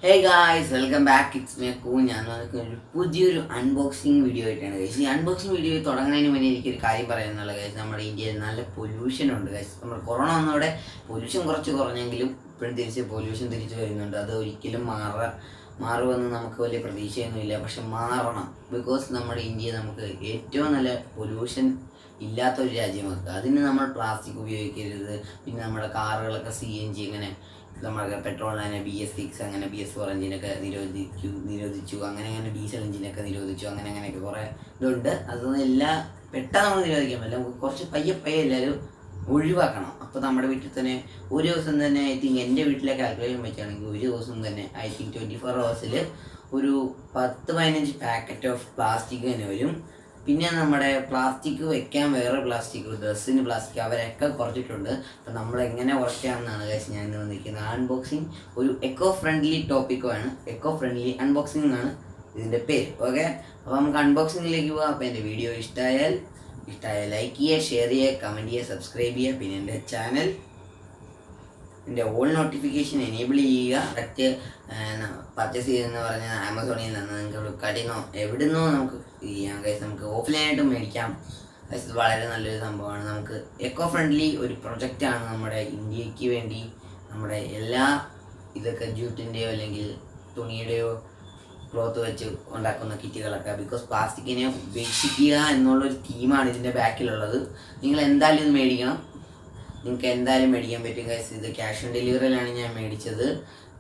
Hey guys, welcome back. It's me Aku. ഞാൻ ഒരു പുതിയൊരു അൺബോക്സിങ് വീഡിയോ ആയിട്ടാണ് ഗൈസ്. ഈ അൺബോക്സിങ് വീഡിയോ തുടങ്ങുന്നതിന് മുന്നേ എനിക്കൊരു കാര്യം പറയാനുള്ള ഗൈസ്. നമ്മുടെ ഇന്ത്യയിൽ നല്ല പൊല്യൂഷൻ ഉണ്ട് ഗൈസ്. നമ്മൾ കൊറോണ വന്നതോടെ പൊല്യൂഷൻ കുറച്ച് കുറഞ്ഞെങ്കിലും ഇപ്പോഴും പൊല്യൂഷൻ തിരിച്ചു വരുന്നുണ്ട്. അത് ഒരിക്കലും മാറുമെന്ന് നമുക്ക് വലിയ പ്രതീക്ഷയൊന്നുമില്ല. പക്ഷെ മാറണം. ബിക്കോസ് നമ്മുടെ ഇന്ത്യ നമുക്ക് ഏറ്റവും നല്ല പൊല്യൂഷൻ ഇല്ലാത്തൊരു രാജ്യമാക്കുക. അതിന് നമ്മൾ പ്ലാസ്റ്റിക് ഉപയോഗിക്കരുത്. പിന്നെ നമ്മുടെ കാറുകളൊക്കെ CNG ഇങ്ങനെ നമ്മുടെ പെട്രോൾ തന്നെ BS6 അങ്ങനെ BS4 എഞ്ചിനൊക്കെ നിരോധിച്ചു അങ്ങനെ ഡീസൽ എഞ്ചിനൊക്കെ നിരോധിച്ചു അങ്ങനെയൊക്കെ കുറേ ഇതുണ്ട്. അതൊന്നും എല്ലാം പെട്ടെന്ന് നമ്മൾ നിരോധിക്കാൻ പറ്റില്ല. നമുക്ക് കുറച്ച് പയ്യെ എല്ലാവരും ഒഴിവാക്കണം. അപ്പോൾ നമ്മുടെ വീട്ടിൽ തന്നെ ഒരു ദിവസം തന്നെ ഐ തിങ്ക് എൻ്റെ വീട്ടിലെ കാൽക്കുലേഷൻ വെച്ചാണെങ്കിൽ ഒരു ദിവസം തന്നെ ഐ തിങ്ക് 24 hours ഒരു 10-15 പാക്കറ്റ് ഓഫ് പ്ലാസ്റ്റിക് തന്നെ വരും. പിന്നെ നമ്മുടെ പ്ലാസ്റ്റിക് വെക്കാൻ വേറെ പ്ലാസ്റ്റിക്, ഡ്രസ്സിന് പ്ലാസ്റ്റിക് അവരൊക്കെ കുറച്ചിട്ടുണ്ട്. അപ്പം നമ്മളെങ്ങനെ കുറയ്ക്കാമെന്നാണ് കാശ് ഞാൻ വന്നിരിക്കുന്നത്. അൺബോക്സിങ് ഒരു എക്കോ ഫ്രണ്ട്ലി ടോപ്പിക്കുമാണ്. എക്കോ ഫ്രണ്ട്ലി അൺബോക്സിംഗ് എന്നാണ് ഇതിൻ്റെ പേര്. ഓക്കെ, അപ്പോൾ നമുക്ക് അൺബോക്സിങ്ങിലേക്ക് പോകാം. അപ്പോൾ എൻ്റെ വീഡിയോ ഇഷ്ടമായാൽ ലൈക്ക് ചെയ്യുക, ഷെയർ ചെയ്യുക, കമൻറ്റ് ചെയ്യുക, സബ്സ്ക്രൈബ് ചെയ്യുക. പിന്നെ എൻ്റെ ചാനൽ എൻ്റെ ഓൾ നോട്ടിഫിക്കേഷൻ എനേബിൾ ചെയ്യുക. ഡയറക്റ്റ് പർച്ചേസ് ചെയ്തെന്ന് പറഞ്ഞാൽ ആമസോണിൽ നിന്ന് നിങ്ങൾക്ക് ഫ്ലിപ്കാർട്ടിൽ നിന്നോ എവിടെ നിന്നോ നമുക്ക് ചെയ്യാം ഗൈസ്. നമുക്ക് ഓഫ്ലൈനായിട്ടും മേടിക്കാം ഗൈസ്. ഇത് വളരെ നല്ലൊരു സംഭവമാണ്. നമുക്ക് എക്കോ ഫ്രണ്ട്ലി ഒരു പ്രൊജക്റ്റാണ് നമ്മുടെ ഇന്ത്യക്ക് വേണ്ടി. നമ്മുടെ എല്ലാ ഇതൊക്കെ ജൂട്ടിൻ്റെയോ അല്ലെങ്കിൽ തുണിയുടെയോ ക്ലോത്ത് വെച്ച് ഉണ്ടാക്കുന്ന കിറ്റുകളൊക്കെ, ബിക്കോസ് പ്ലാസ്റ്റിക്കിനെ ഉപേക്ഷിക്കുക എന്നുള്ളൊരു തീമാണ് ഇതിൻ്റെ ബാക്കിലുള്ളത്. നിങ്ങൾ എന്തായാലും ഇത് മേടിക്കണം. നിങ്ങൾക്ക് എന്തായാലും മേടിക്കാൻ പറ്റും ഗൈസ്. ഇത് ക്യാഷ് ഓൺ ഡെലിവറിയിലാണ് ഞാൻ മേടിച്ചത്.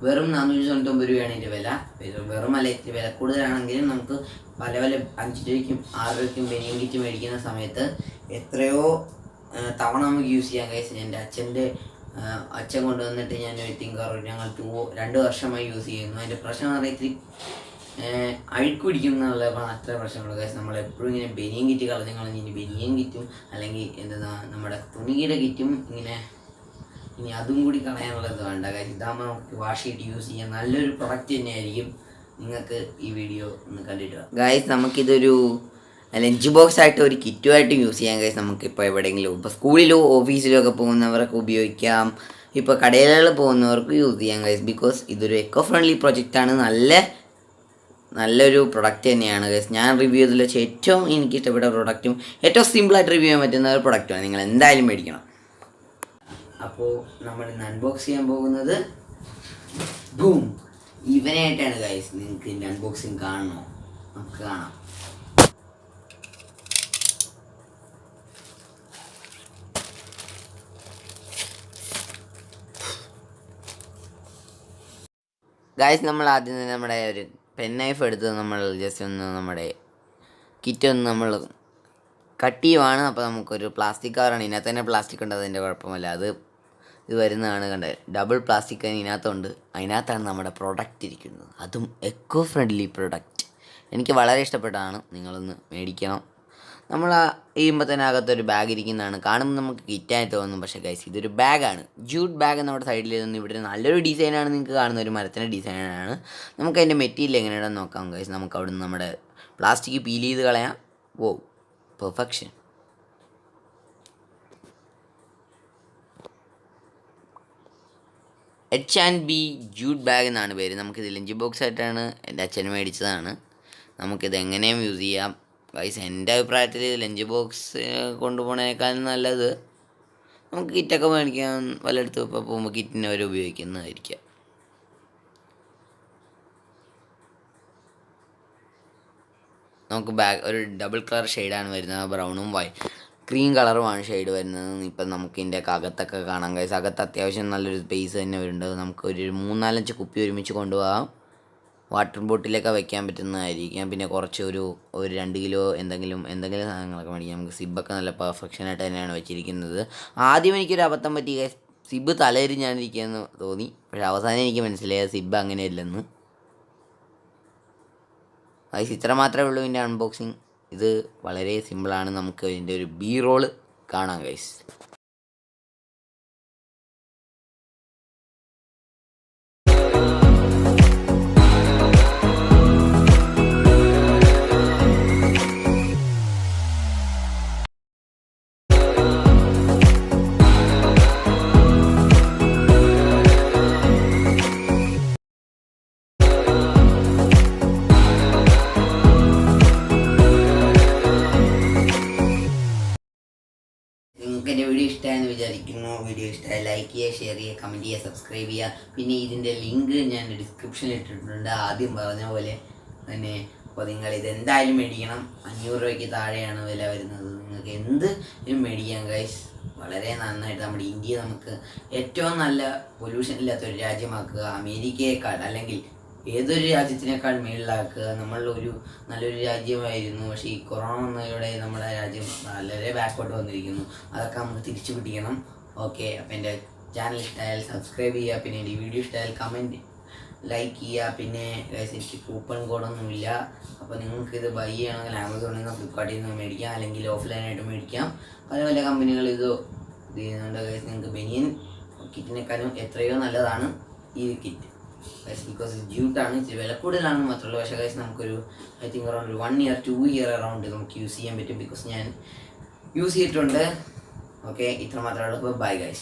വെറും 499 രൂപയാണ് ഇതിൻ്റെ വില. വെറും അല്ല, ഇത്തിരി വില കൂടുതലാണെങ്കിലും നമുക്ക് പല 5 രൂപയ്ക്കും 6 രൂപയ്ക്കും ബനിയൻ കിറ്റ് മേടിക്കുന്ന സമയത്ത് എത്രയോ തവണ നമുക്ക് യൂസ് ചെയ്യാം ഗൈസ്. എൻ്റെ അച്ഛൻ കൊണ്ടുവന്നിട്ട് ഞാൻ ഞങ്ങൾ 2 വർഷമായി യൂസ് ചെയ്യുന്നു. അതിൻ്റെ പ്രശ്നം എന്ന് പറഞ്ഞാൽ ഇത്തിരി അഴുക്ക് പിടിക്കും എന്നുള്ള അത്ര പ്രശ്നമുള്ളൂ ഗൈസ്. നമ്മളെപ്പോഴും ഇങ്ങനെ ബനിയൻ കിറ്റ് കളഞ്ഞ് ബനിയൻ കിറ്റും അല്ലെങ്കിൽ നമ്മുടെ തുണിയുടെ കിറ്റും ഇനി അതും കൂടി കളയാനുള്ളത് വേണ്ട ഗൈസ്. ഇതാകുമ്പോൾ നമുക്ക് വാഷ് ചെയ്തിട്ട് യൂസ് ചെയ്യാൻ നല്ലൊരു പ്രൊഡക്റ്റ് തന്നെയായിരിക്കും. നിങ്ങൾക്ക് ഈ വീഡിയോ ഒന്ന് കണ്ടിട്ട് ഗൈസ്. നമുക്കിതൊരു ലഞ്ച് ബോക്സ് ആയിട്ട് ഒരു കിറ്റുമായിട്ട് യൂസ് ചെയ്യാം ഗൈസ്. നമുക്കിപ്പോൾ എവിടെയെങ്കിലും ഇപ്പോൾ സ്കൂളിലോ ഓഫീസിലോ ഒക്കെ പോകുന്നവരൊക്കെ ഉപയോഗിക്കാം. ഇപ്പോൾ കടകളിൽ പോകുന്നവർക്ക് യൂസ് ചെയ്യാം ഗൈസ്. ബിക്കോസ് ഇതൊരു എക്കോ ഫ്രണ്ട്ലി പ്രൊജക്റ്റാണ്. നല്ലൊരു പ്രൊഡക്റ്റ് തന്നെയാണ് ഗൈസ്. ഞാൻ റിവ്യൂ ചെയ്തതിൽ വെച്ച് ഏറ്റവും എനിക്ക് ഇഷ്ടപ്പെട്ട പ്രൊഡക്റ്റും ഏറ്റവും സിമ്പിളായിട്ട് റിവ്യൂ ചെയ്യാൻ പറ്റുന്ന ഒരു പ്രൊഡക്റ്റാണ്. നിങ്ങൾ എന്തായാലും മേടിക്കണം. അപ്പോൾ നമ്മൾ ഇന്ന് അൺബോക്സ് ചെയ്യാൻ പോകുന്നത് ബൂം ഇവനായിട്ടാണ് ഗൈസ്. നിങ്ങൾക്ക് ഇതിൻ്റെ അൺബോക്സിങ് കാണണോ? നമുക്ക് കാണാം. ഗൈസ്, നമ്മൾ ആദ്യം തന്നെ നമ്മുടെ ഒരു പെൻ നൈഫ് എടുത്ത് നമ്മൾ ജസ്റ്റ് ഒന്ന് നമ്മുടെ കിറ്റ് ഒന്ന് നമ്മൾ കട്ട് ചെയ്യുവാണ്. അപ്പോൾ നമുക്കൊരു പ്ലാസ്റ്റിക് കവറാണ്. ഇതിനകത്ത് തന്നെ പ്ലാസ്റ്റിക് ഉണ്ട്, അതിൻ്റെ കുഴപ്പമില്ല. ഇത് വരുന്നതാണ് കണ്ടത്. ഡബിൾ പ്ലാസ്റ്റിക് ഇതിനകത്തുണ്ട്. അതിനകത്താണ് നമ്മുടെ പ്രൊഡക്റ്റ് ഇരിക്കുന്നത്. അതും എക്കോ ഫ്രണ്ട്ലി പ്രൊഡക്റ്റ്. എനിക്ക് വളരെ ഇഷ്ടപ്പെട്ടതാണ്. നിങ്ങളൊന്ന് മേടിക്കണം. നമ്മൾ ചെയ്യുമ്പോൾ തന്നെ അകത്തൊരു ബാഗ് ഇരിക്കുന്നതാണ്. കാണുമ്പോൾ നമുക്ക് കിറ്റായിട്ട് തോന്നും. പക്ഷേ ഗൈസ്, ഇതൊരു ബാഗാണ്. ജൂട്ട് ബാഗ് നമ്മുടെ സൈഡിൽ നിന്ന് ഇവിടെ നല്ലൊരു ഡിസൈനാണ്. നിങ്ങൾക്ക് കാണുന്ന ഒരു മരത്തിൻ്റെ ഡിസൈനാണ്. നമുക്ക് അതിൻ്റെ മെറ്റീരിയൽ എങ്ങനെയാണെന്ന് നോക്കാം ഗൈസ്. നമുക്ക് അവിടെ നിന്ന് നമ്മുടെ പ്ലാസ്റ്റിക് പീൽ ചെയ്ത് കളയാം. ഓ, പെർഫെക്ഷൻ. H&B ജൂട്ട് ബാഗ് എന്നാണ് പേര്. നമുക്കിത് ലഞ്ച് ബോക്സ് ആയിട്ടാണ് എൻ്റെ അച്ഛൻ മേടിച്ചതാണ്. നമുക്കിത് എങ്ങനെയും യൂസ് ചെയ്യാം ഗൈസ്. എൻ്റെ അഭിപ്രായത്തിൽ ലഞ്ച് ബോക്സ് കൊണ്ടുപോകുന്നതിനേക്കാളും നല്ലത് നമുക്ക് കിറ്റൊക്കെ മേടിക്കാൻ പലയിടത്തും ഇപ്പോൾ പോകുമ്പോൾ കിറ്റിനെ അവർ ഉപയോഗിക്കുന്നതായിരിക്കാം. നമുക്ക് ബാഗ് ഒരു ഡബിൾ കളർ ഷെയ്ഡാണ് വരുന്നത്. ബ്രൗണും ക്രീം കളറുമാണ് ഷെയ്ഡ് വരുന്നത്. ഇപ്പം നമുക്ക് ഇതിൻ്റെ അകത്തൊക്കെ കാണാം ഗൈസ്. അകത്ത് അത്യാവശ്യം നല്ലൊരു സ്പേസ് തന്നെ വരുന്നുണ്ട്. നമുക്ക് ഒരു 3-4 കുപ്പി ഒരുമിച്ച് കൊണ്ടുപോകാം. വാട്ടർ ബോട്ടിലൊക്കെ വയ്ക്കാൻ പറ്റുന്നതായിരിക്കാം. പിന്നെ കുറച്ച് ഒരു 2 കിലോ എന്തെങ്കിലും സാധനങ്ങളൊക്കെ മേടിക്കാം. നമുക്ക് സിബൊക്കെ നല്ല പെർഫെക്ഷനായിട്ട് തന്നെയാണ് വെച്ചിരിക്കുന്നത്. ആദ്യം എനിക്കൊരു അബദ്ധം പറ്റി ഗൈസ്. സിബ് തലയിരിഞ്ഞാണിരിക്കുകയെന്ന് തോന്നി. പക്ഷേ അവസാനം എനിക്ക് മനസ്സിലായത് സിബ് അങ്ങനെയല്ലെന്ന്. ഗൈസ്, ഇത്ര മാത്രമേ ഉള്ളൂ ഇതിൻ്റെ അൺബോക്സിങ്. ഇത് വളരെ സിമ്പിളാണ്. നമുക്ക് ഇതിൻ്റെ ഒരു B-roll കാണാം ഗൈസ്. വിചാരിക്കുന്നു. വീഡിയോ ഇഷ്ടമായി ലൈക്ക് ചെയ്യുക, ഷെയർ ചെയ്യുക, കമൻറ്റ് ചെയ്യുക, സബ്സ്ക്രൈബ് ചെയ്യുക. പിന്നെ ഇതിൻ്റെ ലിങ്ക് ഞാൻ ഡിസ്ക്രിപ്ഷനിൽ ഇട്ടിട്ടുണ്ട്. ആദ്യം പറഞ്ഞ പോലെ തന്നെ. അപ്പോൾ നിങ്ങൾ ഇതെന്തായാലും മേടിക്കണം. 500 രൂപയ്ക്ക് താഴെയാണ് വില വരുന്നത്. നിങ്ങൾക്ക് എന്തും മേടിക്കാം ഗൈസ്. വളരെ നന്നായിട്ട് നമ്മുടെ ഇന്ത്യയെ നമുക്ക് ഏറ്റവും നല്ല പൊല്യൂഷൻ ഇല്ലാത്തൊരു രാജ്യമാക്കുക. അമേരിക്കയേക്കാൾ അല്ലെങ്കിൽ ഏതൊരു രാജ്യത്തിനേക്കാൾ മേളിലാക്കുക. നമ്മളൊരു നല്ലൊരു രാജ്യമായിരുന്നു. പക്ഷേ ഈ കൊറോണ വന്നതോടെ നമ്മുടെ രാജ്യം വളരെ ബാക്കോട്ട് വന്നിരിക്കുന്നു. അതൊക്കെ നമുക്ക് തിരിച്ചു പിടിക്കണം. ഓക്കെ, അപ്പോൾ എൻ്റെ ചാനൽ ഇഷ്ടമായാൽ സബ്സ്ക്രൈബ് ചെയ്യുക. പിന്നെ എൻ്റെ വീഡിയോ ഇഷ്ടമായാൽ കമൻറ്റ് ലൈക്ക് ചെയ്യുക. പിന്നെ എനിക്ക് കൂപ്പൺ കോഡൊന്നുമില്ല. അപ്പോൾ നിങ്ങൾക്ക് ഇത് ബൈ ചെയ്യണമെങ്കിൽ ആമസോണിൽ നിന്ന്, ഫ്ലിപ്കാർട്ടിൽ നിന്ന് മേടിക്കാം, അല്ലെങ്കിൽ ഓഫ്ലൈനായിട്ട് മേടിക്കാം. പല പല കമ്പനികൾ ഇത് ചെയ്യുന്നുണ്ട്. നിങ്ങൾക്ക് ബനിയൻ കിറ്റിനേക്കാളും എത്രയോ നല്ലതാണ് ഈ കിറ്റ് ബിക്കോസ് ജ്യൂട്ടാണ്. ഇച്ചിരി വില കൂടുതലാണെന്ന് മാത്രമല്ല. പക്ഷേ ഗൈസ് നമുക്കൊരു I think around 1 year 2 year around നമുക്ക് യൂസ് ചെയ്യാൻ പറ്റും. ബിക്കോസ് ഞാൻ യൂസ് ചെയ്തിട്ടുണ്ട്. ഓക്കെ, ഇത്ര മാത്രമേ ഉള്ളൂ. Bye guys.